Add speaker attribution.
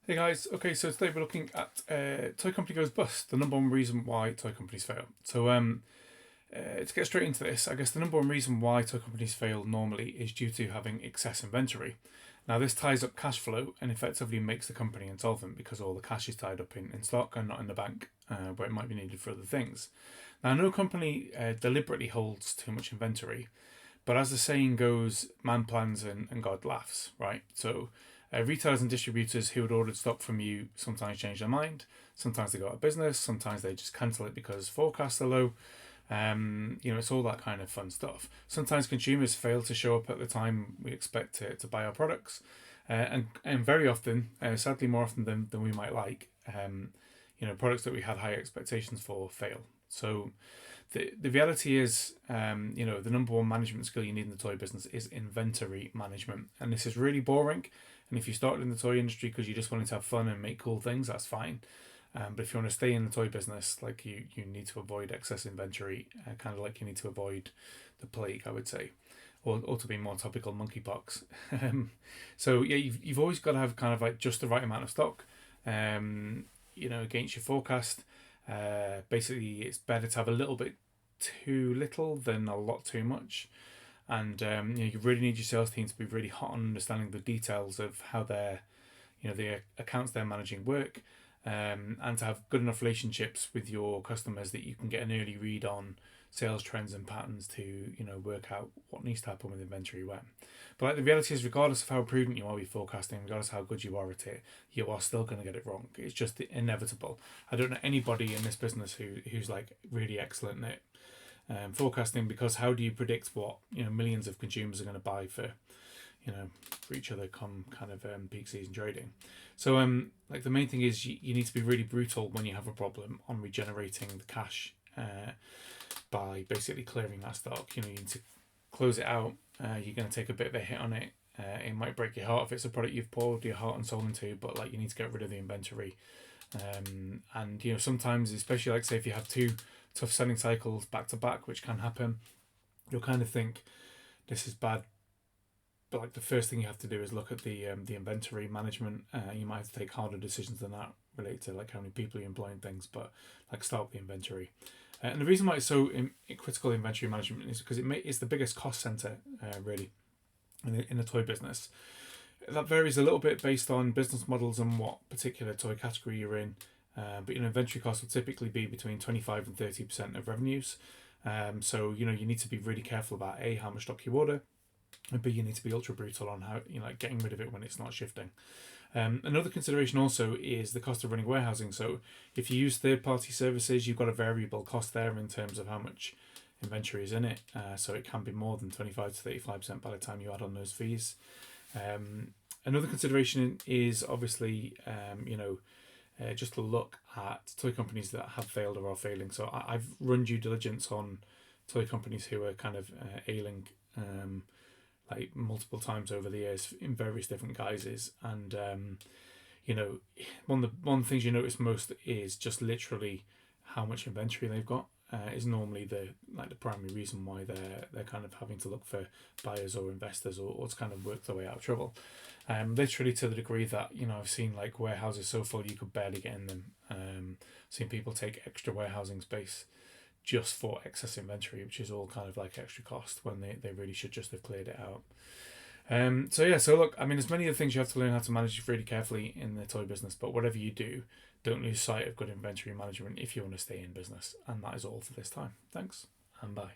Speaker 1: Hey guys, okay, so today we're looking at toy company goes bust, the number one reason why toy companies fail. To get straight into this, I guess the number one reason why toy companies fail normally is due to having excess inventory. Now, this ties up cash flow and effectively makes the company insolvent because all the cash is tied up in stock and not in the bank, where it might be needed for other things. Now, no company deliberately holds too much inventory, but as the saying goes, man plans and God laughs, right? Retailers and distributors who had ordered stock from you sometimes change their mind. Sometimes they go out of business. Sometimes they just cancel it because forecasts are low. It's all that kind of fun stuff. Sometimes consumers fail to show up at the time we expect to buy our products. And very often, sadly more often than we might like, products that we had high expectations for fail. So the reality is, the number one management skill you need in the toy business is inventory management. And this is really boring. And if you started in the toy industry because you just wanted to have fun and make cool things, that's fine. But if you want to stay in the toy business, like you need to avoid excess inventory, kind of like you need to avoid the plague, I would say, or to be more topical, monkeypox. You've always got to have kind of like just the right amount of stock, against your forecast. Basically, it's better to have a little bit too little than a lot too much. And you really need your sales team to be really hot on understanding the details of how the accounts they're managing work, and to have good enough relationships with your customers that you can get an early read on sales trends and patterns to work out what needs to happen with inventory when. But like the reality is, regardless of how prudent you are with forecasting, regardless of how good you are at it, you are still going to get it wrong. It's just inevitable. I don't know anybody in this business who's like really excellent at forecasting, because how do you predict what millions of consumers are going to buy for each other come kind of peak season trading? Like the main thing is you need to be really brutal when you have a problem on regenerating the cash, by basically clearing that stock. You need to close it out. You're going to take a bit of a hit on it. It might break your heart if it's a product you've poured your heart and soul into, but like you need to get rid of the inventory. And sometimes, especially like say if you have two tough selling cycles back to back, which can happen, you'll kind of think this is bad. But like the first thing you have to do is look at the inventory management. You might have to take harder decisions than that related to like how many people you employ and things. But like start with the inventory. And the reason why it's so critical inventory management is because it's the biggest cost center, really, in the toy business. That varies a little bit based on business models and what particular toy category you're in. But inventory costs will typically be between 25 and 30% of revenues. You need to be really careful about A, how much stock you order, and B, you need to be ultra brutal on how like getting rid of it when it's not shifting. Another consideration also is the cost of running warehousing. So if you use third-party services, you've got a variable cost there in terms of how much inventory is in it. So it can be more than 25 to 35% by the time you add on those fees. Another consideration is obviously, just to look at toy companies that have failed or are failing. So I've run due diligence on toy companies who are kind of ailing, like multiple times over the years in various different guises. And one of the things you notice most is just literally how much inventory they've got. Is normally the primary reason why they're kind of having to look for buyers or investors, or to kind of work their way out of trouble. Literally to the degree that I've seen like warehouses so full you could barely get in them. Seen people take extra warehousing space just for excess inventory, which is all kind of like extra cost when they really should just have cleared it out. So look, I mean, there's many other things you have to learn how to manage really carefully in the toy business, but whatever you do, don't lose sight of good inventory management if you want to stay in business. And that is all for this time. Thanks, and bye.